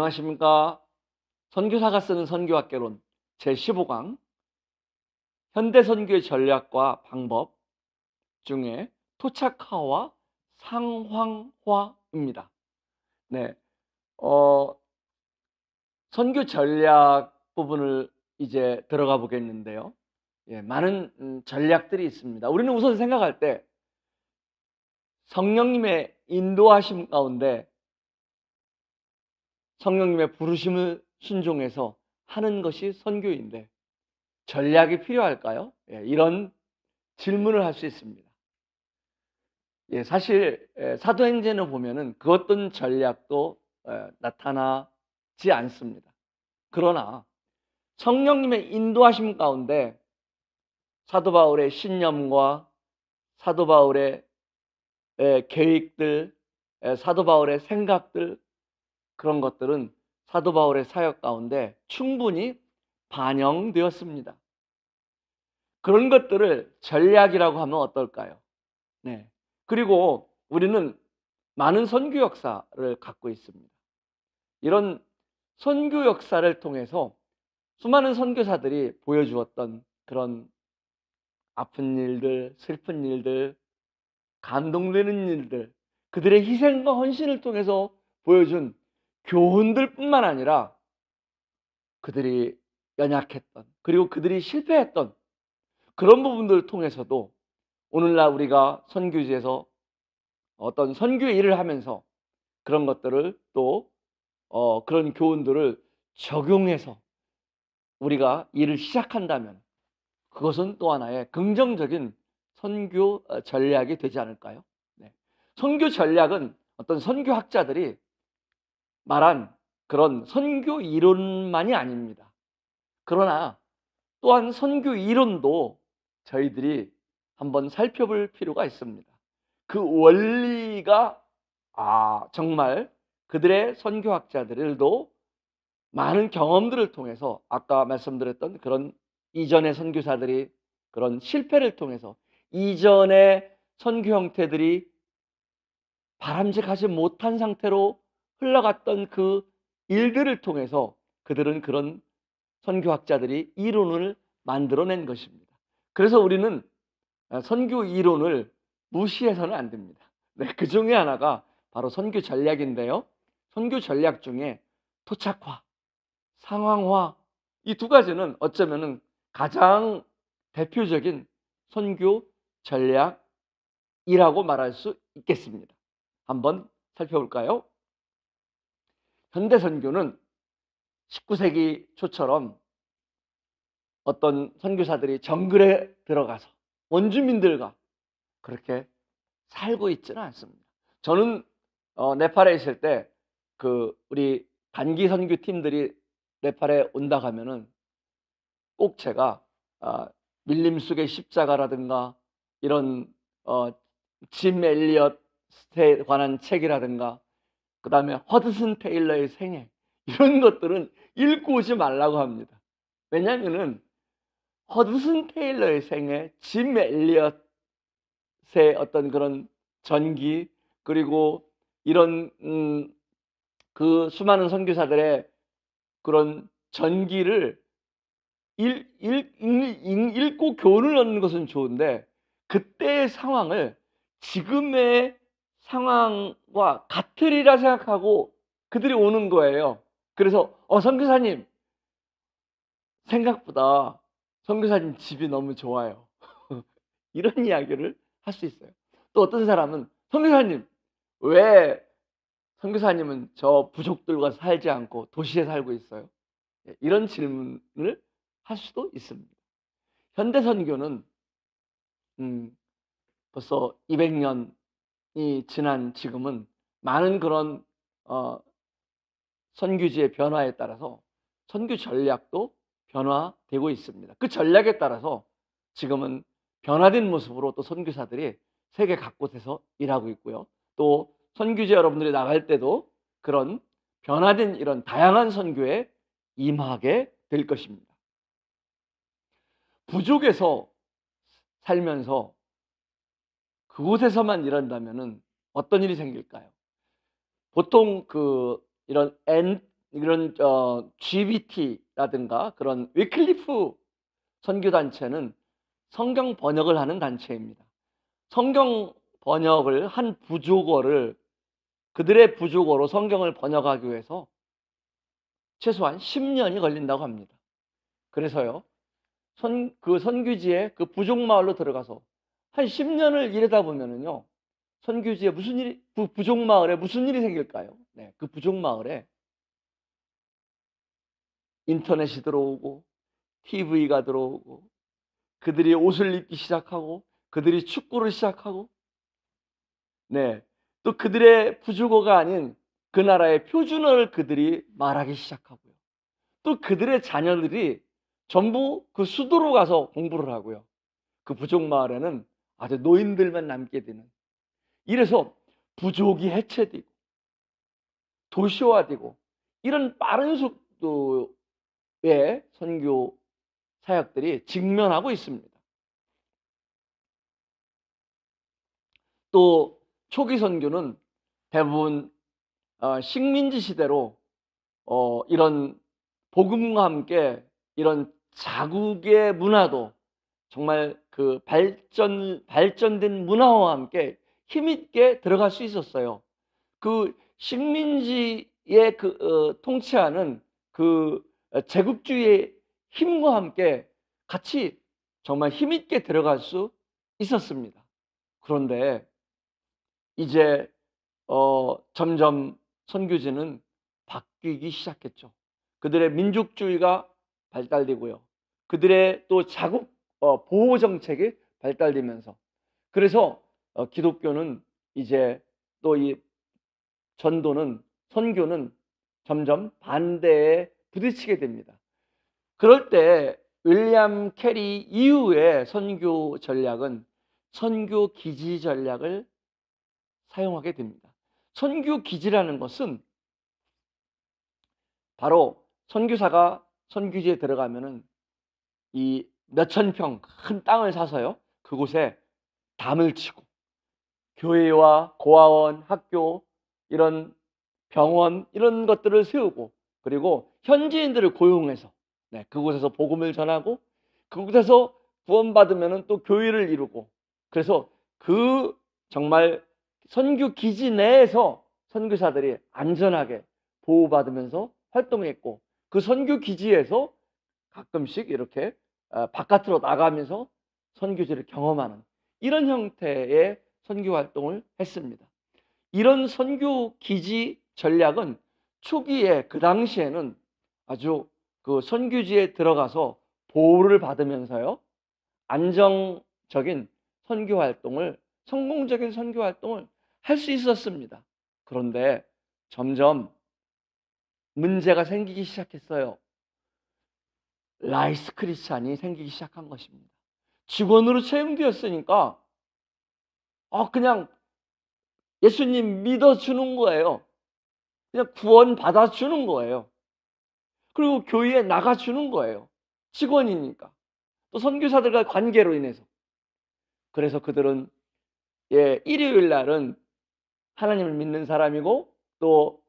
안녕하십니까. 선교사가 쓰는 선교학개론 제15강 현대 선교의 전략과 방법 중에 토착화와 상황화입니다. 네, 어, 선교 전략 부분을 이제 들어가 보겠는데요. 많은 전략들이 있습니다. 우리는 우선 생각할 때 성령님의 인도하심 가운데 성령님의 부르심을 순종해서 하는 것이 선교인데 전략이 필요할까요? 이런 질문을 할 수 있습니다. 사실 사도행전을 보면은 그 어떤 전략도 나타나지 않습니다. 그러나 성령님의 인도하심 가운데 사도 바울의 신념과 사도 바울의 계획들, 사도 바울의 생각들, 그런 것들은 사도 바울의 사역 가운데 충분히 반영되었습니다. 그런 것들을 전략이라고 하면 어떨까요? 네. 그리고 우리는 많은 선교 역사를 갖고 있습니다. 이런 선교 역사를 통해서 수많은 선교사들이 보여주었던 그런 아픈 일들, 슬픈 일들, 감동되는 일들, 그들의 희생과 헌신을 통해서 보여준 교훈들 뿐만 아니라 그들이 연약했던, 그리고 그들이 실패했던 그런 부분들을 통해서도 오늘날 우리가 선교지에서 어떤 선교의 일을 하면서 그런 것들을 또 그런 교훈들을 적용해서 우리가 일을 시작한다면 그것은 또 하나의 긍정적인 선교 전략이 되지 않을까요? 네. 선교 전략은 어떤 선교학자들이 말한 그런 선교 이론만이 아닙니다. 그러나 또한 선교 이론도 저희들이 한번 살펴볼 필요가 있습니다. 그 원리가 정말 그들의 선교학자들도 많은 경험들을 통해서 아까 말씀드렸던 그런 이전의 선교사들이 그런 실패를 통해서 이전의 선교 형태들이 바람직하지 못한 상태로 흘러갔던 그 일들을 통해서 그들은 그런 선교학자들이 이론을 만들어낸 것입니다. 그래서 우리는 선교 이론을 무시해서는 안 됩니다. 네, 그 중에 하나가 바로 선교 전략인데요. 선교 전략 중에 토착화, 상황화, 이 두 가지는 어쩌면은 가장 대표적인 선교 전략이라고 말할 수 있겠습니다. 한번 살펴볼까요? 현대 선교는 19세기 초처럼 어떤 선교사들이 정글에 들어가서 원주민들과 그렇게 살고 있지는 않습니다. 저는 네팔에 있을 때 우리 단기 선교 팀들이 네팔에 온다 하면은 꼭 제가 밀림 속의 십자가라든가 이런 짐 엘리엇에 관한 책이라든가 그다음에 허드슨 테일러의 생애 이런 것들은 읽고 오지 말라고 합니다. 왜냐하면은 허드슨 테일러의 생애, 짐 엘리엇의 어떤 그런 전기 그리고 이런 그 수많은 선교사들의 그런 전기를 읽고 교훈을 얻는 것은 좋은데 그때의 상황을 지금의 상황과 같으리라 생각하고 그들이 오는 거예요. 그래서 선교사님 생각보다 선교사님 집이 너무 좋아요. 이런 이야기를 할 수 있어요. 또 어떤 사람은 선교사님 왜 선교사님은 저 부족들과 살지 않고 도시에 살고 있어요? 이런 질문을 할 수도 있습니다. 현대 선교는 벌써 200년이 지난 지금은 많은 그런 선교지의 변화에 따라서 선교 전략도 변화되고 있습니다. 그 전략에 따라서 지금은 변화된 모습으로 또 선교사들이 세계 각곳에서 일하고 있고요. 또 선교지 여러분들이 나갈 때도 그런 변화된 이런 다양한 선교에 임하게 될 것입니다. 부족에서 살면서 그곳에서만 일한다면은 어떤 일이 생길까요? 보통 이런 이런 GBT라든가 그런 위클리프 선교단체는 성경 번역을 하는 단체입니다. 성경 번역을 한 부족어를 그들의 부족어로 성경을 번역하기 위해서 최소한 10년이 걸린다고 합니다. 그래서요, 그 선교지에 그 부족마을로 들어가서 한 10년을 일하다 보면은요, 선교지에 무슨 일이, 그 부족마을에 무슨 일이 생길까요? 네, 그 부족마을에 인터넷이 들어오고, TV가 들어오고, 그들이 옷을 입기 시작하고, 그들이 축구를 시작하고, 네, 또 그들의 부족어가 아닌 그 나라의 표준어를 그들이 말하기 시작하고요. 또 그들의 자녀들이 전부 그 수도로 가서 공부를 하고요. 그 부족 마을에는 아주 노인들만 남게 되는. 이래서 부족이 해체되고 도시화되고 이런 빠른 속도의 선교 사역들이 직면하고 있습니다. 또 초기 선교는 대부분 식민지 시대로 이런 복음과 함께 이런 자국의 문화도 정말 그 발전된 문화와 함께 힘있게 들어갈 수 있었어요. 그 식민지의 통치하는 그 제국주의의 힘과 함께 같이 정말 힘있게 들어갈 수 있었습니다. 그런데 이제 점점 선교지는 바뀌기 시작했죠. 그들의 민족주의가 발달되고요. 그들의 또 자국 보호 정책이 발달되면서 그래서 기독교는 이제 또 이 전도는 선교는 점점 반대에 부딪히게 됩니다. 그럴 때 윌리엄 캐리 이후의 선교 전략은 선교 기지 전략을 사용하게 됩니다. 선교 기지라는 것은 바로 선교사가 선교지에 들어가면은 이 몇천 평 큰 땅을 사서요. 그곳에 담을 치고 교회와 고아원, 학교, 이런 병원 이런 것들을 세우고 그리고 현지인들을 고용해서 그곳에서 복음을 전하고 그곳에서 구원받으면은 또 교회를 이루고 그래서 그 정말 선교 기지 내에서 선교사들이 안전하게 보호받으면서 활동했고 그 선교 기지에서 가끔씩 이렇게 바깥으로 나가면서 선교지를 경험하는 이런 형태의 선교 활동을 했습니다. 이런 선교 기지 전략은 초기에 그 당시에는 아주 그 선교지에 들어가서 보호를 받으면서요 안정적인 선교 활동을 성공적인 선교 활동을 할 수 있었습니다. 그런데 점점 문제가 생기기 시작했어요. 라이스 크리스찬이 생기기 시작한 것입니다. 직원으로 채용되었으니까 그냥 예수님 믿어주는 거예요. 그냥 구원 받아주는 거예요. 그리고 교회에 나가주는 거예요. 직원이니까. 또 선교사들과 관계로 인해서. 그래서 그들은 일요일 날은 하나님을 믿는 사람이고 또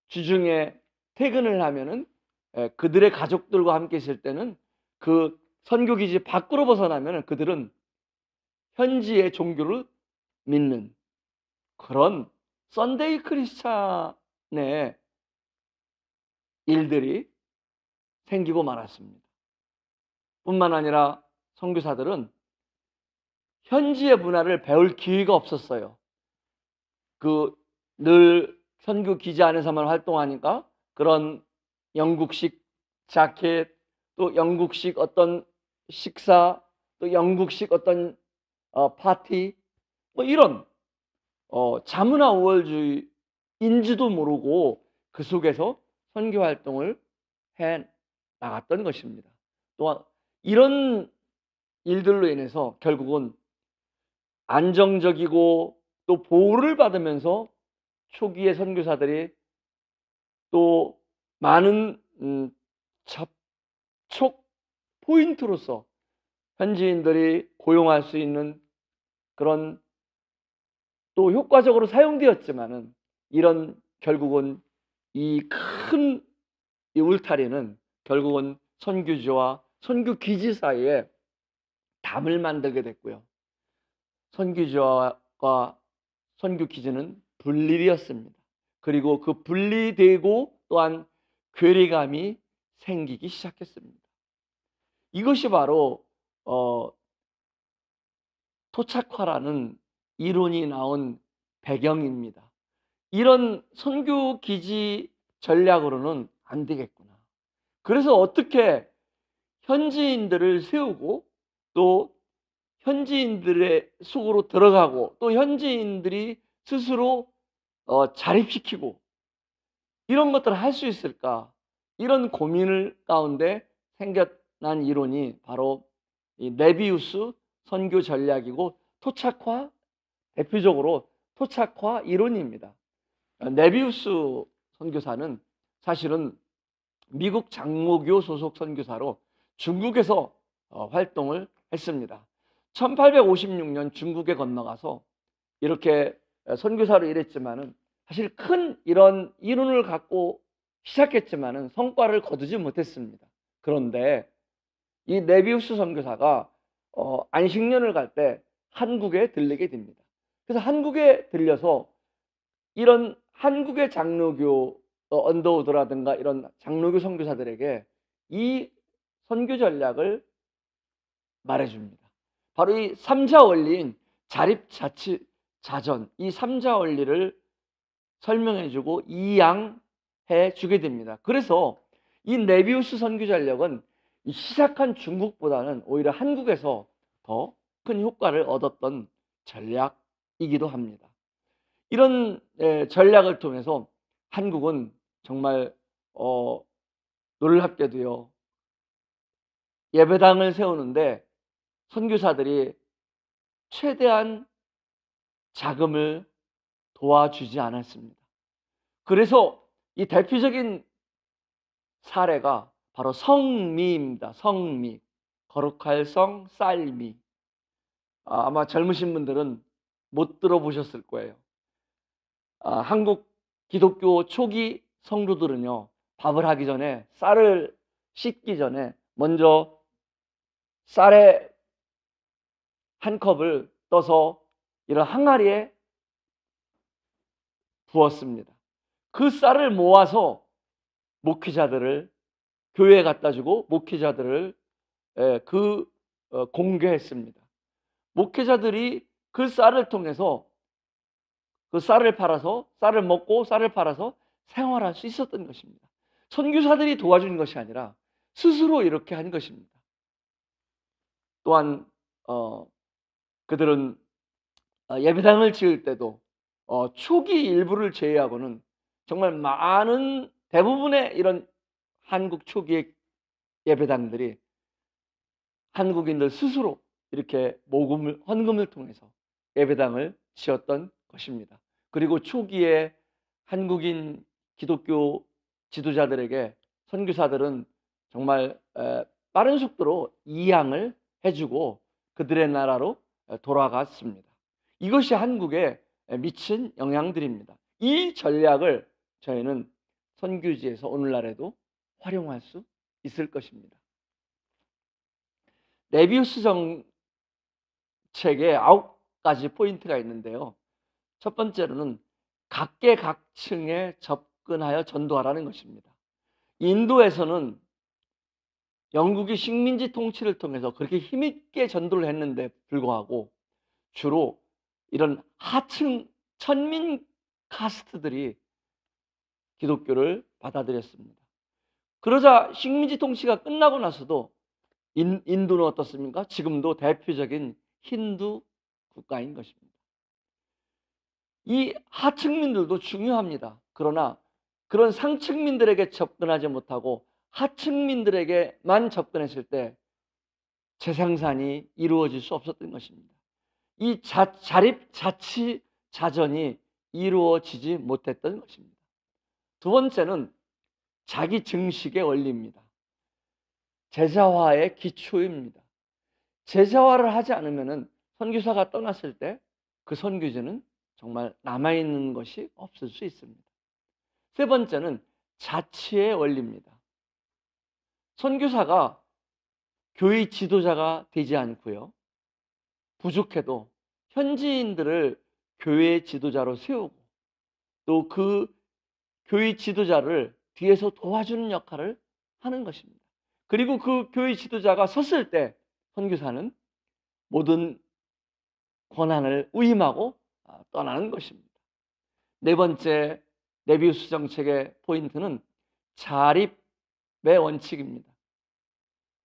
주중에 퇴근을 하면은 그들의 가족들과 함께 있을 때는 그 선교기지 밖으로 벗어나면은 그들은 현지의 종교를 믿는 그런 썬데이 크리스찬의 일들이 생기고 말았습니다. 뿐만 아니라 선교사들은 현지의 문화를 배울 기회가 없었어요. 늘 선교 기지 안에서만 활동하니까 그런 영국식 자켓, 또 영국식 어떤 식사, 또 영국식 어떤 파티, 뭐 이런 자문화 우월주의인지도 모르고 그 속에서 선교 활동을 해 나갔던 것입니다. 또한 이런 일들로 인해서 결국은 안정적이고 또 보호를 받으면서 초기의 선교사들이 또 많은 접촉 포인트로서 현지인들이 고용할 수 있는 그런 또 효과적으로 사용되었지만은 이런 결국은 이 큰 이 울타리는 결국은 선교지와 선교 기지 사이에 담을 만들게 됐고요. 선교지와 선교 기지는 분리되었습니다. 그리고 그 분리되고 또한 괴리감이 생기기 시작했습니다. 이것이 바로 토착화라는 이론이 나온 배경입니다. 이런 선교 기지 전략으로는 안 되겠구나. 그래서 어떻게 현지인들을 세우고 또 현지인들의 속으로 들어가고 또 현지인들이 스스로 자립시키고 이런 것들을 할 수 있을까? 이런 고민을 가운데 생겨난 이론이 바로 이 네비우스 선교 전략이고 토착화, 대표적으로 토착화 이론입니다. 네비우스 선교사는 사실은 미국 장로교 소속 선교사로 중국에서 활동을 했습니다. 1856년 중국에 건너가서 이렇게 선교사로 일했지만은 사실 큰 이런 이론을 갖고 시작했지만은 성과를 거두지 못했습니다. 그런데 이 네비우스 선교사가 안식년을 갈 때 한국에 들리게 됩니다. 그래서 한국에 들려서 이런 한국의 장로교 언더우드라든가 이런 장로교 선교사들에게 이 선교 전략을 말해줍니다. 바로 이 삼자 원리인 자립, 자치, 자전, 이 삼자 원리를 설명해주고 이양해 주게 됩니다. 그래서 이 네비우스 선교 전략은 시작한 중국보다는 오히려 한국에서 더 큰 효과를 얻었던 전략이기도 합니다. 이런 전략을 통해서 한국은 정말 놀랍게도요, 예배당을 세우는데 선교사들이 최대한 자금을 도와주지 않았습니다. 그래서 이 대표적인 사례가 바로 성미입니다. 성미. 거룩할 성, 쌀미. 아마 젊으신 분들은 못 들어보셨을 거예요. 한국 기독교 초기 성도들은요, 밥을 하기 전에 쌀을 씻기 전에 먼저 쌀에 한 컵을 떠서 이런 항아리에 부었습니다. 그 쌀을 모아서 목회자들을 교회에 갖다 주고 목회자들을 공개했습니다. 목회자들이 그 쌀을 통해서 그 쌀을 팔아서 쌀을 먹고 쌀을 팔아서 생활할 수 있었던 것입니다. 선교사들이 도와준 것이 아니라 스스로 이렇게 한 것입니다. 또한 그들은 예배당을 지을 때도 초기 일부를 제외하고는 정말 많은 대부분의 이런 한국 초기의 예배당들이 한국인들 스스로 이렇게 헌금을 통해서 예배당을 지었던 것입니다. 그리고 초기에 한국인 기독교 지도자들에게 선교사들은 정말 빠른 속도로 이양을 해주고 그들의 나라로 돌아갔습니다. 이것이 한국에 미친 영향들입니다. 이 전략을 저희는 선교지에서 오늘날에도 활용할 수 있을 것입니다. 네비우스 정책에 9가지 포인트가 있는데요. 첫 번째로는 각계각층에 접근하여 전도하라는 것입니다. 인도에서는 영국이 식민지 통치를 통해서 그렇게 힘있게 전도를 했는데 불구하고 주로 이런 하층 천민 카스트들이 기독교를 받아들였습니다. 그러자 식민지 통치가 끝나고 나서도 인도는 어떻습니까? 지금도 대표적인 힌두 국가인 것입니다. 이 하층민들도 중요합니다. 그러나 그런 상층민들에게 접근하지 못하고 하층민들에게만 접근했을 때 재생산이 이루어질 수 없었던 것입니다. 이 자립, 자치, 자전이 이루어지지 못했던 것입니다. 두 번째는 자기 증식의 원리입니다. 제자화의 기초입니다. 제자화를 하지 않으면 선교사가 떠났을 때 그 선교지는 정말 남아있는 것이 없을 수 있습니다. 세 번째는 자치의 원리입니다. 선교사가 교회 지도자가 되지 않고요. 부족해도 현지인들을 교회 지도자로 세우고 또 그 교회 지도자를 뒤에서 도와주는 역할을 하는 것입니다. 그리고 그 교회 지도자가 섰을 때 선교사는 모든 권한을 위임하고 떠나는 것입니다. 네 번째 네비우스 정책의 포인트는 자립의 원칙입니다.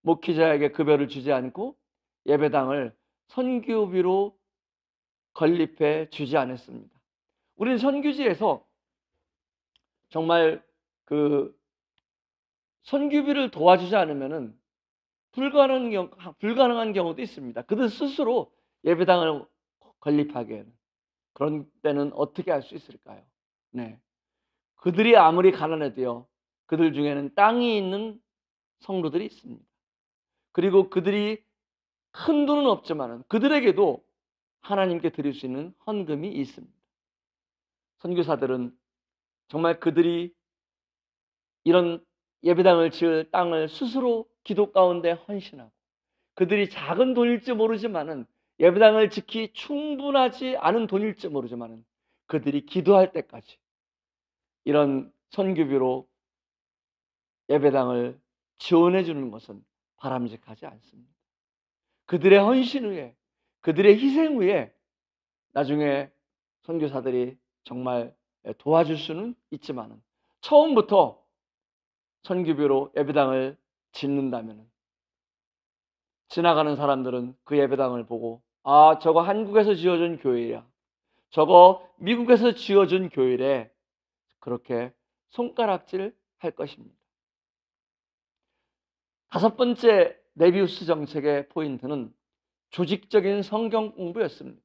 목회자에게 급여를 주지 않고 예배당을 선교비로 건립해 주지 않았습니다. 우리는 선교지에서 정말 그 선교비를 도와주지 않으면은 불가능한 경우도 있습니다. 그들 스스로 예배당을 건립하기에는. 그런 때는 어떻게 할 수 있을까요? 네. 그들이 아무리 가난해도요, 그들 중에는 땅이 있는 성도들이 있습니다. 그리고 그들이 큰 돈은 없지만은 그들에게도 하나님께 드릴 수 있는 헌금이 있습니다. 선교사들은 정말 그들이 이런 예배당을 지을 땅을 스스로 기도 가운데 헌신하고 그들이 작은 돈일지 모르지만은 예배당을 짓기 충분하지 않은 돈일지 모르지만은 그들이 기도할 때까지 이런 선교비로 예배당을 지원해 주는 것은 바람직하지 않습니다. 그들의 헌신 후에 그들의 희생 후에 나중에 선교사들이 정말 도와줄 수는 있지만은 처음부터 선교비로 예배당을 짓는다면 지나가는 사람들은 그 예배당을 보고 아, 저거 한국에서 지어준 교회야. 저거 미국에서 지어준 교회래. 그렇게 손가락질 할 것입니다. 다섯 번째 네비우스 정책의 포인트는 조직적인 성경 공부였습니다.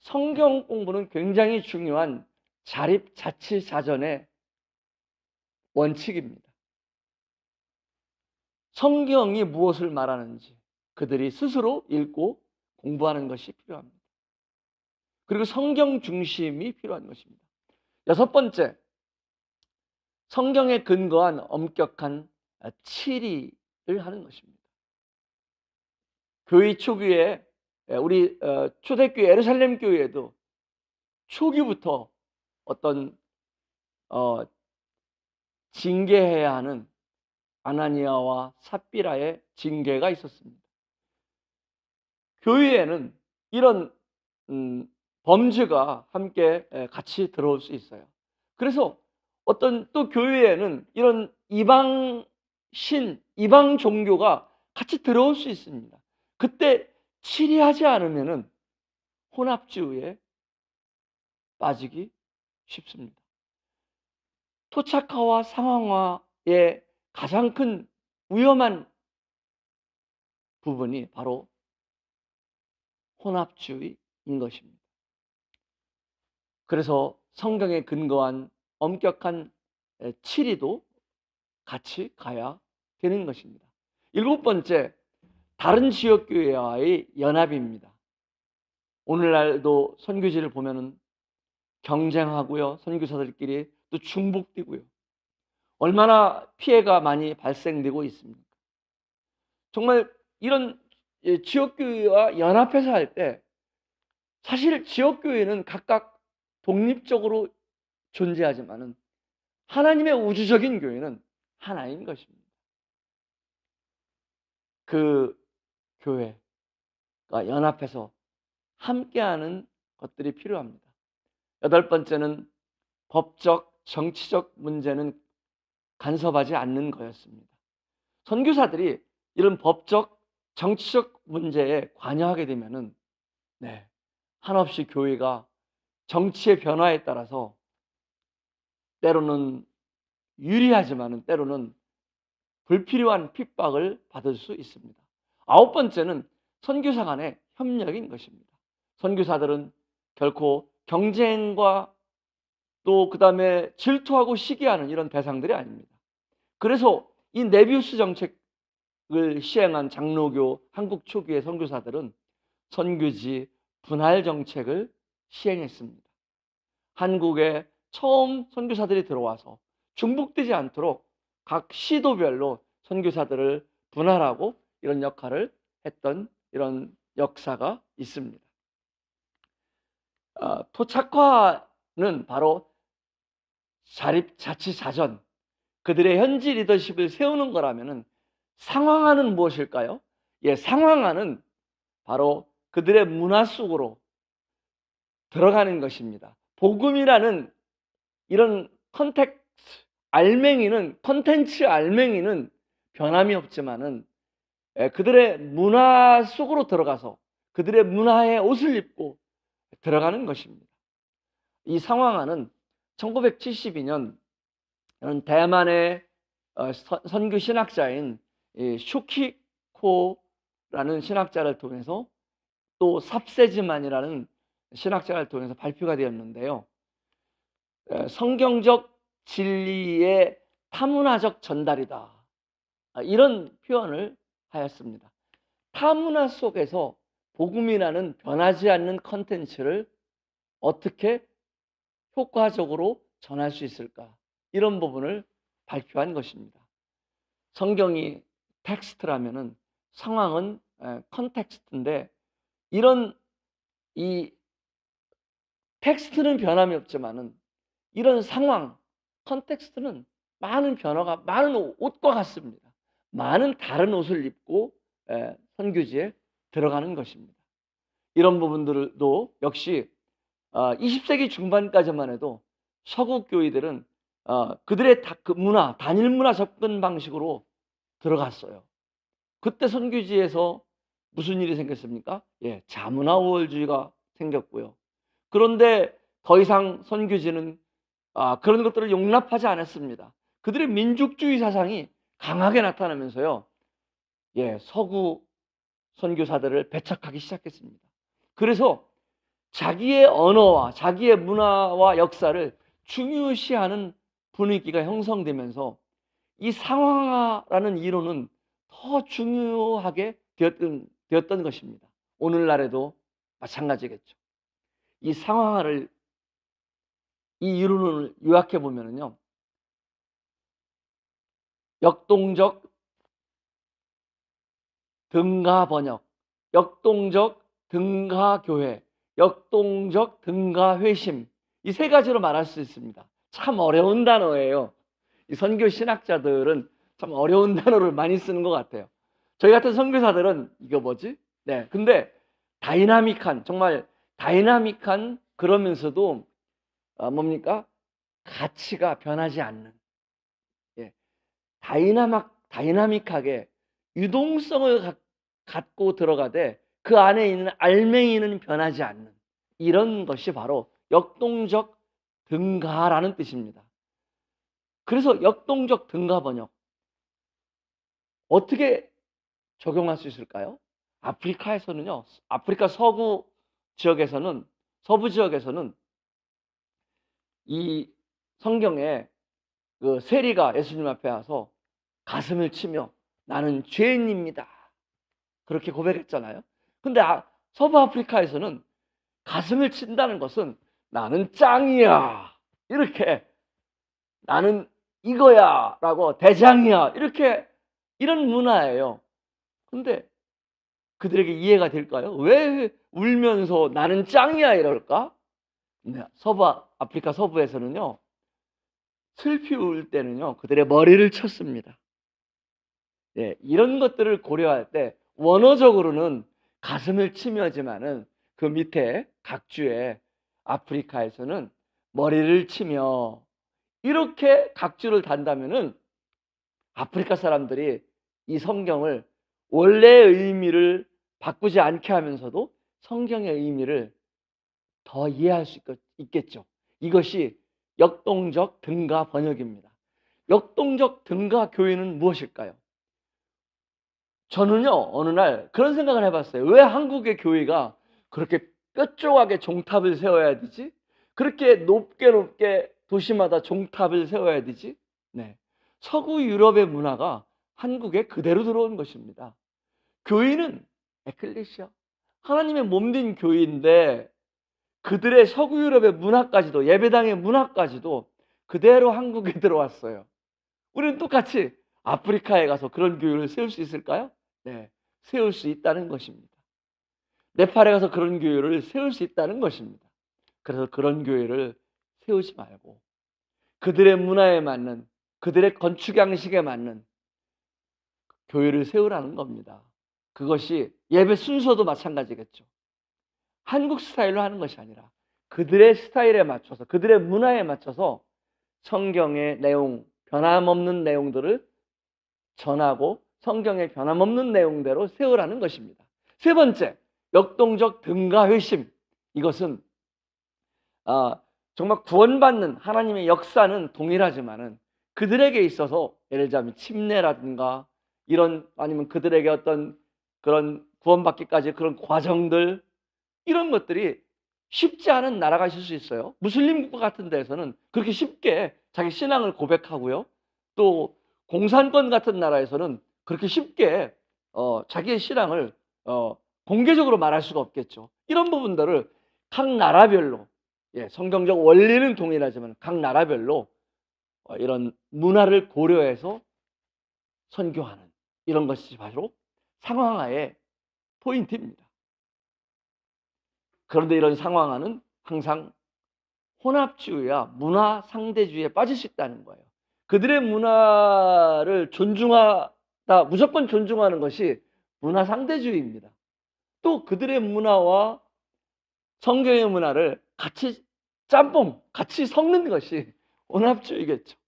성경 공부는 굉장히 중요한 자립자치자전의 원칙입니다. 성경이 무엇을 말하는지 그들이 스스로 읽고 공부하는 것이 필요합니다. 그리고 성경 중심이 필요한 것입니다. 여섯 번째, 성경에 근거한 엄격한 치리를 하는 것입니다. 교회 초기에 우리 초대교회 예루살렘 교회에도 초기부터 어떤 징계해야 하는 아나니아와 삽비라의 징계가 있었습니다. 교회에는 이런 범죄가 함께 같이 들어올 수 있어요. 그래서 어떤 또 교회에는 이런 이방 종교가 같이 들어올 수 있습니다. 그때 치리하지 않으면은 혼합주의에 빠지기 쉽습니다. 토착화와 상황화의 가장 큰 위험한 부분이 바로 혼합주의인 것입니다. 그래서 성경에 근거한 엄격한 치리도 같이 가야 되는 것입니다. 일곱 번째, 다른 지역교회와의 연합입니다. 오늘날도 선교지를 보면은 경쟁하고요. 선교사들끼리 또 중복되고요. 얼마나 피해가 많이 발생되고 있습니까? 정말 이런 지역교회와 연합해서 할 때 사실 지역교회는 각각 독립적으로 존재하지만은 하나님의 우주적인 교회는 하나인 것입니다. 그 교회가 연합해서 함께하는 것들이 필요합니다. 여덟 번째는 법적, 정치적 문제는 간섭하지 않는 거였습니다. 선교사들이 이런 법적, 정치적 문제에 관여하게 되면은 한없이 교회가 정치의 변화에 따라서 때로는 유리하지만은 때로는 불필요한 핍박을 받을 수 있습니다. 아홉 번째는 선교사 간의 협력인 것입니다. 선교사들은 결코 경쟁과 또 그다음에 질투하고 시기하는 이런 대상들이 아닙니다. 그래서 이 네비우스 정책을 시행한 장로교 한국 초기의 선교사들은 선교지 분할 정책을 시행했습니다. 한국에 처음 선교사들이 들어와서 중복되지 않도록 각 시도별로 선교사들을 분할하고 이런 역할을 했던 이런 역사가 있습니다. 토착화는 바로 자치자전, 그들의 현지 리더십을 세우는 거라면은 상황화는 무엇일까요? 예, 상황화는 바로 그들의 문화 속으로 들어가는 것입니다. 복음이라는 이런 컨텐츠 알맹이는 변함이 없지만은 그들의 문화 속으로 들어가서 그들의 문화의 옷을 입고 들어가는 것입니다. 이 상황화는 1972년 대만의 선교 신학자인 슈키코라는 신학자를 통해서 또 삽세즈만이라는 신학자를 통해서 발표가 되었는데요. 성경적 진리의 타문화적 전달이다. 이런 표현을 하였습니다. 타문화 속에서 복음이라는 변하지 않는 컨텐츠를 어떻게 효과적으로 전할 수 있을까? 이런 부분을 발표한 것입니다. 성경이 텍스트라면은 상황은 컨텍스트인데 이런 이 텍스트는 변함이 없지만은 이런 상황, 컨텍스트는 많은 변화가 많은 옷과 같습니다. 많은 다른 옷을 입고 선교지에 들어가는 것입니다. 이런 부분들도 역시 20세기 중반까지만 해도 서구 교회들은 그들의 그 문화, 단일 문화 접근 방식으로 들어갔어요. 그때 선교지에서 무슨 일이 생겼습니까? 예, 자문화 우월주의가 생겼고요. 그런데 더 이상 선교지는 그런 것들을 용납하지 않았습니다. 그들의 민족주의 사상이 강하게 나타나면서요. 예, 서구 선교사들을 배척하기 시작했습니다. 그래서 자기의 언어와 자기의 문화와 역사를 중요시하는 분위기가 형성되면서 이 상황화라는 이론은 더 중요하게 되었던 것입니다. 오늘날에도 마찬가지겠죠. 이 상황화를 이 이론을 요약해 보면요, 역동적 등가 번역, 역동적 등가 교회, 역동적 등가 회심, 이 세 가지로 말할 수 있습니다. 참 어려운 단어예요. 이 선교 신학자들은 참 어려운 단어를 많이 쓰는 것 같아요. 저희 같은 선교사들은 이거 뭐지? 네, 근데 정말 다이나믹한 그러면서도 뭡니까? 가치가 변하지 않는, 예, 다이나믹하게 유동성을 갖고 들어가되 그 안에 있는 알맹이는 변하지 않는 이런 것이 바로 역동적 등가라는 뜻입니다. 그래서 역동적 등가 번역 어떻게 적용할 수 있을까요? 아프리카에서는요, 아프리카 서부 지역에서는 이 성경에 그 세리가 예수님 앞에 와서 가슴을 치며 나는 죄인입니다. 그렇게 고백했잖아요. 근데 서부 아프리카에서는 가슴을 친다는 것은 나는 짱이야. 이렇게 나는 이거야. 라고 대장이야. 이렇게 이런 문화예요. 근데 그들에게 이해가 될까요? 왜 울면서 나는 짱이야 이럴까? 네, 아프리카 서부에서는요. 슬피 울 때는요. 그들의 머리를 쳤습니다. 예, 이런 것들을 고려할 때 원어적으로는 가슴을 치며지만은 그 밑에 각주에 아프리카에서는 머리를 치며 이렇게 각주를 단다면은 아프리카 사람들이 이 성경을 원래의 의미를 바꾸지 않게 하면서도 성경의 의미를 더 이해할 수 있겠죠. 이것이 역동적 등가 번역입니다. 역동적 등가 교회는 무엇일까요? 저는요, 어느 날 그런 생각을 해봤어요. 왜 한국의 교회가 그렇게 뾰족하게 종탑을 세워야 되지? 그렇게 높게 도시마다 종탑을 세워야 되지? 네. 서구 유럽의 문화가 한국에 그대로 들어온 것입니다. 교회는 에클레시아, 하나님의 몸된 교회인데 그들의 서구 유럽의 문화까지도, 예배당의 문화까지도 그대로 한국에 들어왔어요. 우리는 똑같이 아프리카에 가서 그런 교회를 세울 수 있을까요? 네, 세울 수 있다는 것입니다. 네팔에 가서 그런 교회를 세울 수 있다는 것입니다. 그래서 그런 교회를 세우지 말고 그들의 문화에 맞는, 그들의 건축 양식에 맞는 교회를 세우라는 겁니다. 그것이 예배 순서도 마찬가지겠죠. 한국 스타일로 하는 것이 아니라 그들의 스타일에 맞춰서, 그들의 문화에 맞춰서 성경의 내용, 변함없는 내용들을 전하고 성경의 변함없는 내용대로 세우라는 것입니다. 세 번째, 역동적 등가 회심. 이것은 정말 구원받는 하나님의 역사는 동일하지만은 그들에게 있어서 예를 들자면 침례라든가 이런, 아니면 그들에게 어떤 그런 구원받기까지 그런 과정들, 이런 것들이 쉽지 않은 나라가 있을 수 있어요. 무슬림 국가 같은 데에서는 그렇게 쉽게 자기 신앙을 고백하고요. 또 공산권 같은 나라에서는 그렇게 쉽게 자기의 신앙을 공개적으로 말할 수가 없겠죠. 이런 부분들을 각 나라별로, 성경적 원리는 동일하지만 각 나라별로 이런 문화를 고려해서 선교하는, 이런 것이 바로 상황화의 포인트입니다. 그런데 이런 상황화는 항상 혼합주의와 문화 상대주의에 빠질 수 있다는 거예요. 그들의 문화를 존중하다, 무조건 존중하는 것이 문화 상대주의입니다. 또 그들의 문화와 성경의 문화를 같이 짬뽕, 같이 섞는 것이 혼합주의겠죠.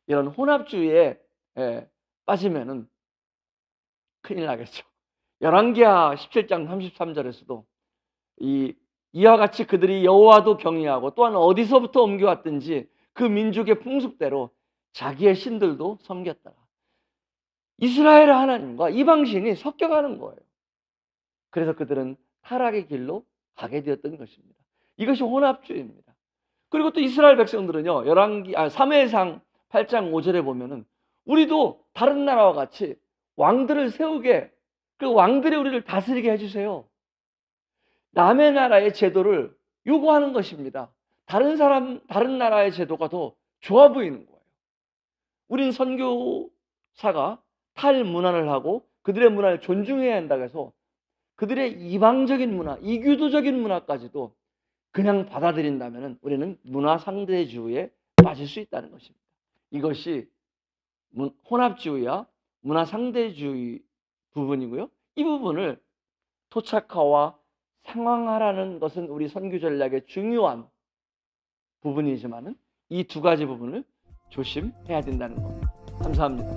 이런 혼합주의에 빠지면은 큰일 나겠죠. 열왕기하 17장 33절에서도 이와 같이 그들이 여호와도 경외하고 또한 어디서부터 옮겨왔든지 그 민족의 풍습대로 자기의 신들도 섬겼더라. 이스라엘의 하나님과 이방신이 섞여가는 거예요. 그래서 그들은 타락의 길로 가게 되었던 것입니다. 이것이 혼합주의입니다. 그리고 또 이스라엘 백성들은요, 사무엘상 8장 5절에 보면은 우리도 다른 나라와 같이 왕들을 세우게, 그 왕들이 우리를 다스리게 해주세요. 남의 나라의 제도를 요구하는 것입니다. 다른 나라의 제도가 더 좋아 보이는 거예요. 우린 선교사가 탈문화를 하고 그들의 문화를 존중해야 한다고 해서 그들의 이방적인 문화, 이교도적인 문화까지도 그냥 받아들인다면 우리는 문화 상대주의에 빠질 수 있다는 것입니다. 이것이 혼합주의와 문화 상대주의 부분이고요. 이 부분을 토착화와 상황화라는 것은 우리 선교 전략의 중요한 부분이지만은 이 두 가지 부분을 조심해야 된다는 겁니다. 감사합니다.